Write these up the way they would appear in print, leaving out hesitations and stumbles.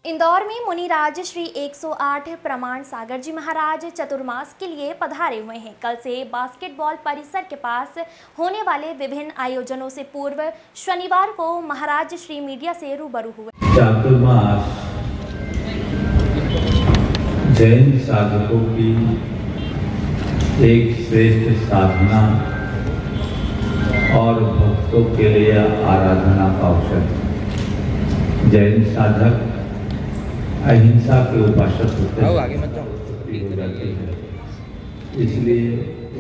इंदौर में मुनिराज श्री 108 प्रमाण सागर जी महाराज चतुर्मास के लिए पधारे हुए हैं। कल से बास्केटबॉल परिसर के पास होने वाले विभिन्न आयोजनों से पूर्व शनिवार को महाराज श्री मीडिया से रूबरू हुए। चातुर्मास जैन साधकों की एक श्रेष्ठ साधना और भक्तों के लिए आराधना का अवसर। जैन साधक अहिंसा के उपासक होते हैं, इसलिए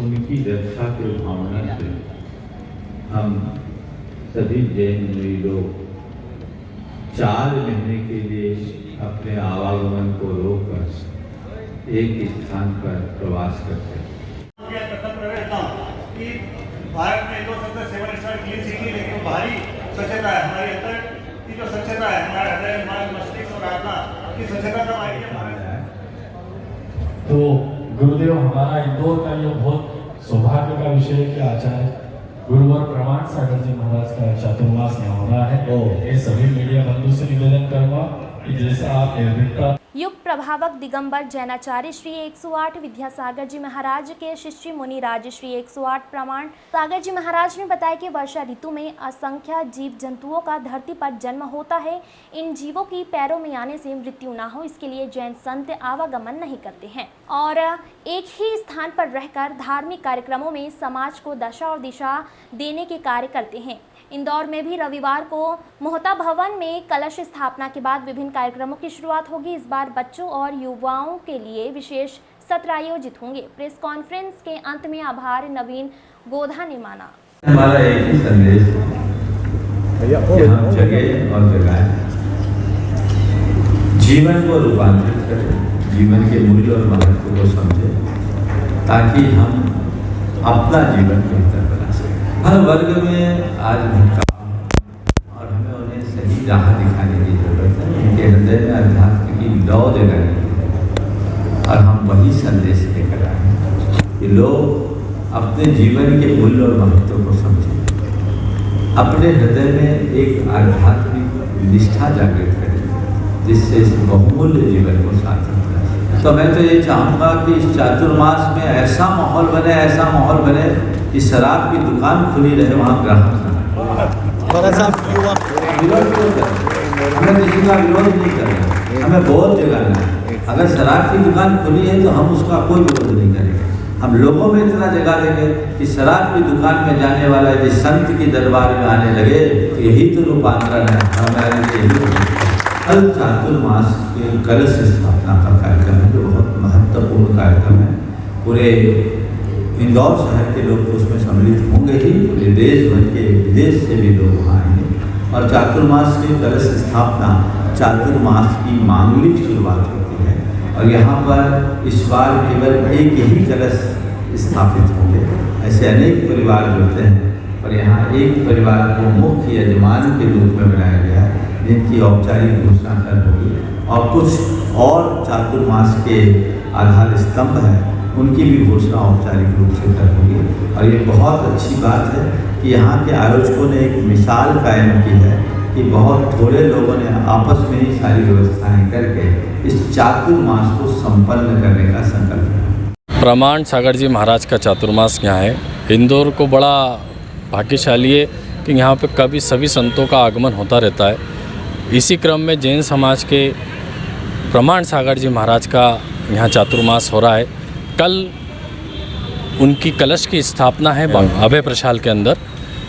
उनकी रक्षा की भावना से हम सभी जैन मुनि लोग 4 महीने के लिए अपने आवागमन को रोककर एक स्थान पर प्रवास करते हैं। भारत में 2 सबसे 7 स्टार क्लीन सिटी, लेकिन बाहरी स्वच्छता है, हमारे अंदर की जो स्वच्छता है, हमारे हृदय, हमारे मस्तिष्क और आत्मा की स्वच्छता का तो गुरुदेव, हमारा इंदौर का ये बहुत सौभाग्य का विषय है कि आचार्य गुरुवर प्रमाण सागर जी महाराज का चातुर्मास यहाँ हो रहा है। ये सभी मीडिया बंधु से निवेदन करूंगा कि जैसा आप निर्भीकता युग प्रभावक दिगंबर जैनाचार्य श्री 108 विद्यासागर जी महाराज के शिष्य मुनिराज श्री 108 प्रमाण सागर जी महाराज ने बताया कि वर्षा ऋतु में असंख्य जीव जंतुओं का धरती पर जन्म होता है। इन जीवों की पैरों में आने से मृत्यु ना हो, इसके लिए जैन संत आवागमन नहीं करते हैं और एक ही स्थान पर रहकर धार्मिक कार्यक्रमों में समाज को दशा और दिशा देने के कार्य करते हैं। इंदौर में भी रविवार को मोहता भवन में कलश स्थापना के बाद विभिन्न कार्यक्रमों की शुरुआत होगी। इस बार बच्चों और युवाओं के लिए विशेष सत्र आयोजित होंगे। प्रेस कॉन्फ्रेंस के अंत में आभार नवीन गोधा ने माना। हमारा एक ही संदेश कि हम जगह और जगाएं, जीवन को रूपांतरित करें, जीवन के मूल्य और महत्व को समझें, ताकि हम अपना जीवन बेहतर बना सकें। हर वर्ग में आज भटका और हमें उन्हें सही राह दिखाने की जरूरत है। उनके हृदय में अध्यात्म की लौ जगानी है और हम वही संदेश लेकर आए हैं कि लोग अपने जीवन के मूल्य और महत्व को समझें, अपने हृदय में एक आध्यात्मिक निष्ठा जागृत करें, जिससे इस बहुमूल्य जीवन को सार्थक बनाए। तो मैं तो ये चाहूँगा कि इस चातुर्मास में ऐसा माहौल बने कि शराब की दुकान खुली रहे, वहाँ ग्राहक हमें किसी का विरोध नहीं करना, हमें बोल जगाना है। अगर शराब की दुकान खुली है तो हम उसका कोई विरोध नहीं करेंगे। हम लोगों में इतना जगा देंगे कि शराब की दुकान में जाने वाला यदि संत की दरबार में आने लगे तो यही तो रूपांतरण है हमारे लिए। कल चातुर्मास के कलश स्थापना का कार्यक्रम है, जो बहुत महत्वपूर्ण कार्यक्रम है। पूरे इंदौर शहर के लोग तो उसमें सम्मिलित होंगे ही, पूरे देश भर के विदेश से भी लोग वहाँ आएंगे। और चातुर्मास की कलश स्थापना चातुर्मास की मांगलिक शुरुआत होती है और यहाँ पर इस बार केवल एक ही कलश स्थापित होंगे। ऐसे अनेक परिवार होते हैं, पर यहाँ एक परिवार को मुख्य यजमान के रूप में बनाया गया है, जिनकी औपचारिक घोषणा कल होगी। और कुछ और चातुर्मास के आधार स्तंभ हैं, उनकी भी घोषणा औपचारिक रूप से कर होगी। और ये बहुत अच्छी बात है कि यहाँ के आयोजकों ने एक मिसाल कायम की है कि बहुत थोड़े लोगों ने आपस में ही सारी व्यवस्थाएं करके इस चातुर्मास को संपन्न करने का संकल्प है। प्रमाण सागर जी महाराज का चातुर्मास यहाँ है। इंदौर को बड़ा भाग्यशाली है कि यहाँ पे कभी सभी संतों का आगमन होता रहता है। इसी क्रम में जैन समाज के प्रमाण सागर जी महाराज का यहाँ चातुर्मास हो रहा है। कल उनकी कलश की स्थापना है अभय प्रशाल के अंदर,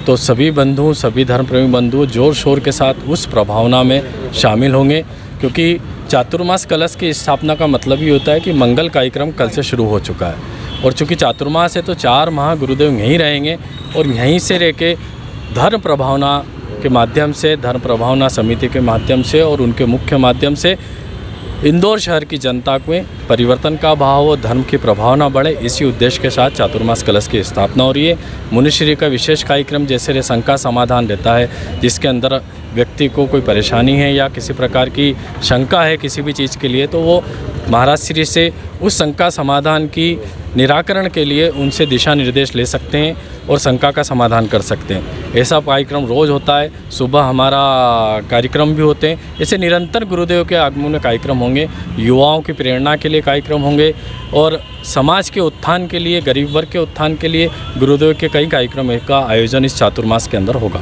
तो सभी बंधु, सभी धर्म प्रेमी बंधु जोर शोर के साथ उस प्रभावना में शामिल होंगे, क्योंकि चातुर्मास कलश की स्थापना का मतलब ही होता है कि मंगल कार्यक्रम कल से शुरू हो चुका है। और चूँकि चातुर्मास है तो 4 माह गुरुदेव यहीं रहेंगे और यहीं से रह के धर्म प्रभावना के माध्यम से, धर्म प्रभावना समिति के माध्यम से और उनके मुख्य माध्यम से इंदौर शहर की जनता में परिवर्तन का भाव और धर्म की प्रभावना बढ़े, इसी उद्देश्य के साथ चातुर्मास कलश की स्थापना हो रही है। मुनिश्री का विशेष कार्यक्रम जैसे शंका समाधान रहता है, जिसके अंदर व्यक्ति को कोई परेशानी है या किसी प्रकार की शंका है किसी भी चीज़ के लिए, तो वो महाराज श्री से उस शंका समाधान की निराकरण के लिए उनसे दिशा निर्देश ले सकते हैं और शंका का समाधान कर सकते हैं। ऐसा कार्यक्रम रोज़ होता है, सुबह हमारा कार्यक्रम भी होते हैं। ऐसे निरंतर गुरुदेव के आगमन में कार्यक्रम होंगे, युवाओं की प्रेरणा के लिए कार्यक्रम होंगे और समाज के उत्थान के लिए, गरीब वर्ग के उत्थान के लिए गुरुदेव के कई कार्यक्रम का आयोजन इस चातुर्मास के अंदर होगा।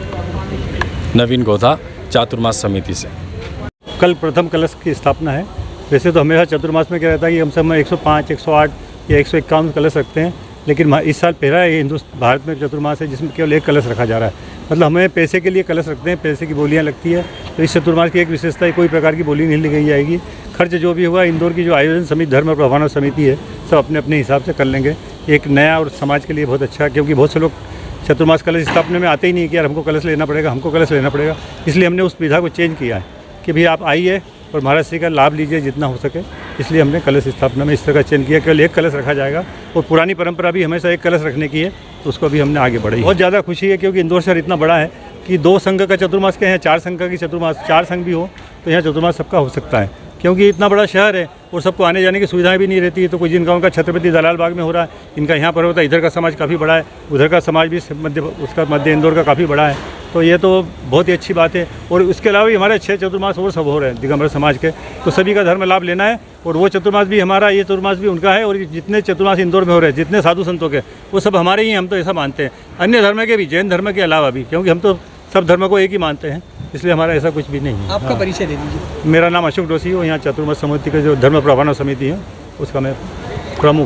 नवीन गोधा, चातुर्मास समिति से। कल प्रथम कलश की स्थापना है। वैसे तो हमेशा चतुर्मास में क्या रहता है कि हम सब 105, 108 या 151 कलश रखते हैं, लेकिन इस साल पहला ये भारत में चतुर्मास है जिसमें केवल एक कलश रखा जा रहा है। मतलब हमें पैसे के लिए कलश रखते हैं, पैसे की बोलियां लगती है। तो इस चतुर्मास की एक विशेषता है, कोई प्रकार की बोली नहीं ली जाएगी। खर्च जो भी होगा इंदौर की जो आयोजन समिति, धर्म प्रभावना समिति है, सब अपने अपने हिसाब से कर लेंगे। एक नया और समाज के लिए बहुत अच्छा है, क्योंकि बहुत से लोग चतुर्मास कलश स्थापना में आते ही नहीं कि यार हमको कलश लेना पड़ेगा, हमको कलश लेना पड़ेगा। इसलिए हमने उस विधा को चेंज किया है कि भाई आप आइए और महाराज श्री का लाभ लीजिए जितना हो सके। इसलिए हमने कलश स्थापना में इस तरह का चयन किया, केवल एक कलश रखा जाएगा। और पुरानी परंपरा भी हमेशा एक कलश रखने की है, तो उसको भी हमने आगे बढ़ाई। बहुत ज़्यादा खुशी है, क्योंकि इंदौर शहर इतना बड़ा है कि 2 संघ का चतुर्मास के हैं, 4 संघ की चतुर्मास, 4 संघ भी हो तो यहाँ चतुर्मास सबका हो सकता है। क्योंकि इतना बड़ा शहर है और सबको आने जाने की सुविधाएं भी नहीं रहती है। तो कोई जिनका उनका छत्रपति दलाल बाग में हो रहा है, इनका यहाँ पर होता है। इधर का समाज काफ़ी बड़ा है, उधर का समाज भी मध्य इंदौर का काफ़ी बड़ा है। तो ये तो बहुत ही अच्छी बात है। और उसके अलावा भी हमारे 6 चतुर्मास और सब हो रहे हैं दिगंबर समाज के, तो सभी का धर्म लाभ लेना है। और वो चतुर्मास भी हमारा, ये चतुर्मास भी उनका है। और जितने चतुर्मास इंदौर में हो रहे हैं, जितने साधु संतों के, वो सब हमारे ही, हम तो ऐसा मानते हैं। अन्य धर्म के भी, जैन धर्म के अलावा भी, क्योंकि हम तो सब धर्म को एक ही मानते हैं, इसलिए हमारा ऐसा कुछ भी नहीं है। आपका परिचय दे दीजिए। मेरा नाम अशोक डोसी है, यहाँ चतुर्मास समिति का जो धर्म प्रभावना समिति है उसका मैं प्रमुख हूँ।